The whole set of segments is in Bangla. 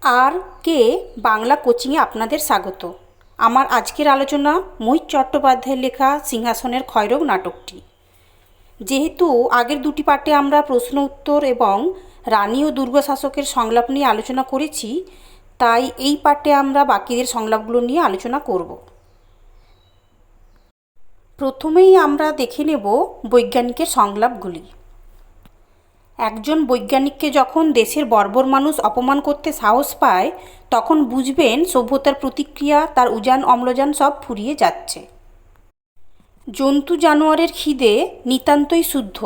আর কে বাংলা কোচিংয়ে আপনাদের স্বাগত। আমার আজকের আলোচনা মোহিত চট্টোপাধ্যায়ের লেখা সিংহাসনের ক্ষয়রোগ নাটকটি। যেহেতু আগের দুটি পার্টে আমরা প্রশ্ন উত্তর এবং রানী ও দুর্গ শাসকের সংলাপ নিয়ে আলোচনা করেছি, তাই এই পার্টে আমরা বাকিদের সংলাপগুলো নিয়ে আলোচনা করব। প্রথমেই আমরা দেখে নেব বৈজ্ঞানিকের সংলাপগুলি। একজন বৈজ্ঞানিককে যখন দেশের বর্বর মানুষ অপমান করতে সাহস পায়, তখন বুঝবেন সভ্যতার প্রতিক্রিয়া, তার উজান অম্লজান সব ফুরিয়ে যাচ্ছে। জন্তু জানোয়ারের খিদে নিতান্তই শুদ্ধ,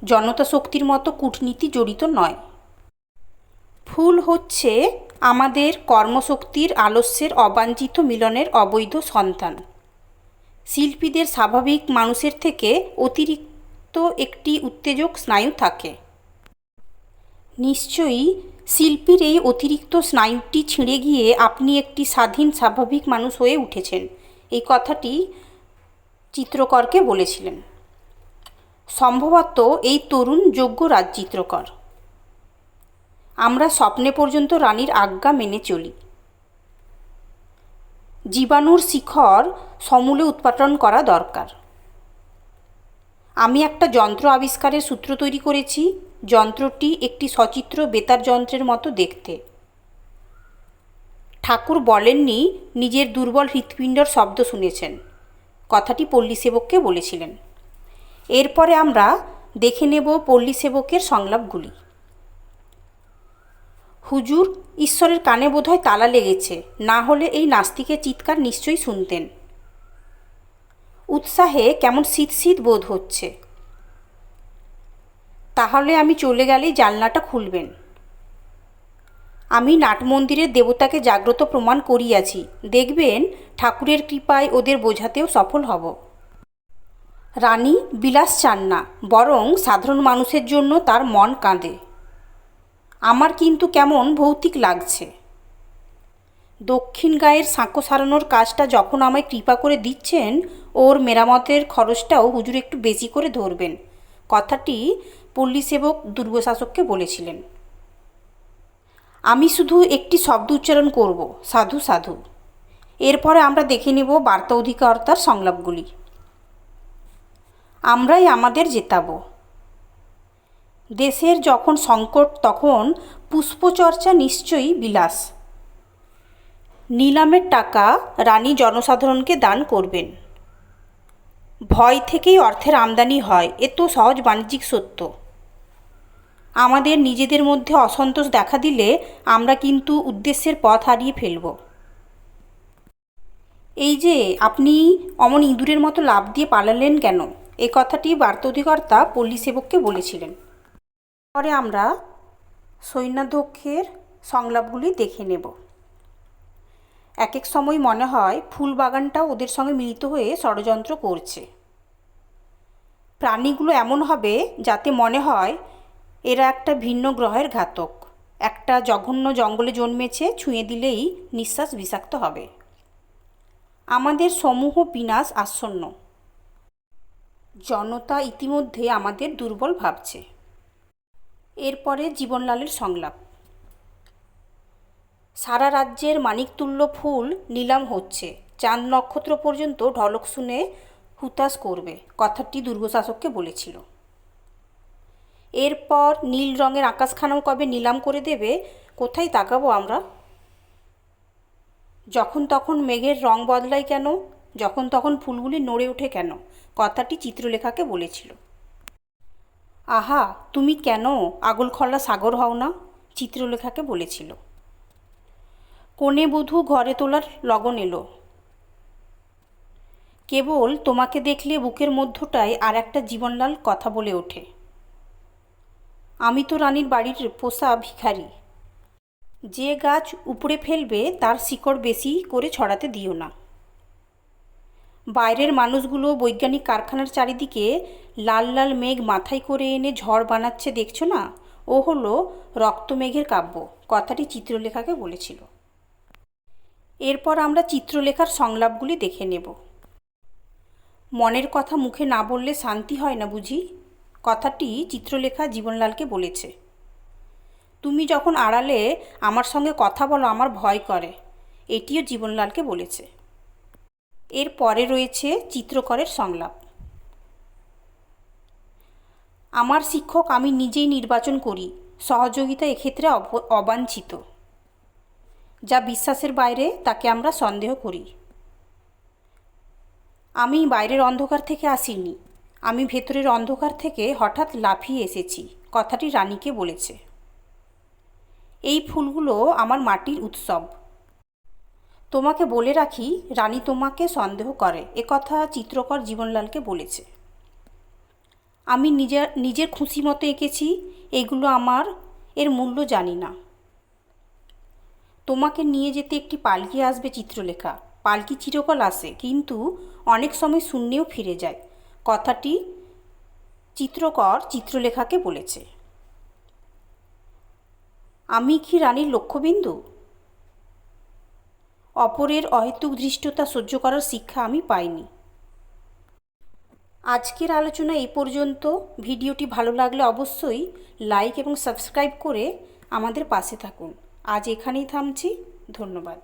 জনতা শক্তির মতো কূটনীতি জড়িত নয়। ফুল হচ্ছে আমাদের কর্মশক্তির আলস্যের অবাঞ্ছিত মিলনের অবৈধ সন্তান। শিল্পীদের স্বাভাবিক মানুষের থেকে অতিরিক্ত একটি উত্তেজক স্নায়ু থাকে। নিশ্চয়ই শিল্পীর এই অতিরিক্ত স্নায়ুটি ছিঁড়ে গিয়ে আপনি একটি স্বাধীন স্বাভাবিক মানুষ হয়ে উঠেছেন, এই কথাটি চিত্রকরকে বলেছিলেন। সম্ভবত এই তরুণ যোগ্য রাজচিত্রকর। আমরা স্বপ্নে পর্যন্ত রানীর আজ্ঞা মেনে চলি। জীবাণুর শিখর সমূলে উৎপাটন করা দরকার। আমি একটা যন্ত্র আবিষ্কারের সূত্র তৈরি করেছি। যন্ত্রটি একটি সচিত্র বেতার যন্ত্রের মতো দেখতে। ঠাকুর বলেননি নিজের দুর্বল হৃৎপিণ্ডর শব্দ শুনেছেন, কথাটি পল্লী সেবককে বলেছিলেন। এরপরে আমরা দেখে নেব পল্লী সেবকের সংলাপগুলি। হুজুর, ঈশ্বরের কানে বোধহয় তালা লেগেছে, না হলে এই নাস্তিকের চিৎকার নিশ্চয়ই শুনতেন। উৎসাহে কেমন শীত শীত বোধ হচ্ছে। তাহলে আমি চলে গেলেই জানলাটা খুলবেন। আমি নাটমন্দিরের দেবতাকে জাগ্রত প্রমাণ করিয়াছি, দেখবেন ঠাকুরের কৃপায় ওদের বোঝাতেও সফল হব। রানী বিলাস চান না, বরং সাধারণ মানুষের জন্য তার মন কাঁদে। আমার কিন্তু কেমন ভৌতিক লাগছে। দক্ষিণ গায়ের সাঁকো সারানোর কাজটা যখন আমায় কৃপা করে দিচ্ছেন, ওর মেরামতের খরচটাও হুজুর একটু বেশি করে ধরবেন, কথাটি পল্লী সেবক দুর্গশাসককে বলেছিলেন। আমি শুধু একটি শব্দ উচ্চারণ করব, সাধু সাধু। এরপরে আমরা দেখে নেব বার্তা অধিকারতার সংলাপগুলি। আমরাই আমাদের জেতাব। দেশের যখন সংকট, তখন পুষ্পচর্চা নিশ্চয়ই বিলাস। নিলামের টাকা রানী জনসাধারণকে দান করবেন। ভয় থেকেই অর্থের আমদানি হয়, এ তো সহজ বাণিজ্যিক সত্য। আমাদের নিজেদের মধ্যে অসন্তোষ দেখা দিলে আমরা কিন্তু উদ্দেশ্যের পথ হারিয়ে ফেলব। এই যে আপনি অমন ইঁদুরের মতো লাফ দিয়ে পালালেন কেন, এ কথাটি বার্তা অধিকর্তা পল্লী সেবককে বলেছিলেন। পরে আমরা সৈন্যাধ্যক্ষের সংলাপগুলি দেখে নেব। এক এক সময় মনে হয় ফুল বাগানটাও ওদের সঙ্গে মিলিত হয়ে ষড়যন্ত্র করছে। প্রাণীগুলো এমন হবে যাতে মনে হয় এরা একটা ভিন্ন গ্রহের ঘাতক, একটা জঘন্য জঙ্গলে জন্মেছে, ছুঁয়ে দিলেই নিঃশ্বাস বিষাক্ত হবে। আমাদের সমূহ বিনাশ আসন্ন। জনতা ইতিমধ্যে আমাদের দুর্বল ভাবছে। এরপরে জীবনলালের সংলাপ। সারা রাজ্যের মানিকতুল্য ফুল নিলাম হচ্ছে, চাঁদ নক্ষত্র পর্যন্ত ঢলক শুনে হুতাশ করবে, কথাটি দুর্গশাসককে বলেছিল। এরপর নীল রঙের আকাশখানাও কবে নিলাম করে দেবে, কোথায় তাকাবো আমরা? যখন তখন মেঘের রং বদলায় কেন, যখন তখন ফুলগুলি নড়ে ওঠে কেন, কথাটি চিত্রলেখাকে বলেছিল। আহা, তুমি কেন আগলখলা সাগর হও না, চিত্রলেখাকে বলেছিল। কনে বধূ ঘরে তোলার লগন এলো। কেবল তোমাকে দেখলে বুকের মধ্যটায় আর একটা জীবনলাল কথা বলে ওঠে। আমি তো রানীর বাড়ির পোষা ভিখারি। যে গাছ উপড়ে ফেলবে তার শিকড় বেশি করে ছড়াতে দিও না। বাইরের মানুষগুলো বৈজ্ঞানিক কারখানার চারিদিকে লাল লাল মেঘ মাথায় করে এনে ঝড় বানাচ্ছে, দেখছো না? ও হলো রক্তমেঘের কাব্য, কথাটি চিত্রলেখাকে বলেছিল। এরপর আমরা চিত্রলেখার সংলাপগুলি দেখে নেব। মনের কথা মুখে না বললে শান্তি হয় না বুঝি, কথাটি চিত্রলেখা জীবনলালকে বলেছে। তুমি যখন আড়ালে আমার সঙ্গে কথা বলো আমার ভয় করে, এটিও জীবনলালকে বলেছে। এর পরে রয়েছে চিত্রকরের সংলাপ। আমার শিক্ষক আমি নিজেই নির্বাচন করি, সহযোগিতা এক্ষেত্রে অবাঞ্ছিত। যা বিশ্বাসের বাইরে তাকে আমরা সন্দেহ করি। আমি বাইরের অন্ধকার থেকে আসিনি, আমি ভেতরের অন্ধকার থেকে হঠাৎ লাফিয়ে এসেছি, কথাটি রানীকে বলেছে। এই ফুলগুলো আমার মাটির উৎসব। তোমাকে বলে রাখি, রানী তোমাকে সন্দেহ করে, একথা চিত্রকর জীবনলালকে বলেছে। আমি নিজের খুশি মতো এঁকেছি, এগুলো আমার, এর মূল্য জানি না। তোমাকে নিয়ে যেতে একটি পালকি আসবে চিত্রলেখা, পালকি চিরকাল আসে, কিন্তু অনেক সময় শূন্যেও ফিরে যায়, কথাটি চিত্রকর চিত্রলেখাকে বলেছে। আমি কি রানীর লক্ষ্যবিন্দু? অপরের অহেতুক ধৃষ্টতা সহ্য করার শিক্ষা আমি পাইনি। আজকের আলোচনা এই পর্যন্ত। ভিডিওটি ভালো লাগলে অবশ্যই লাইক এবং সাবস্ক্রাইব করে আমাদের পাশে থাকুন। আজ এখানেই থামছি। ধন্যবাদ।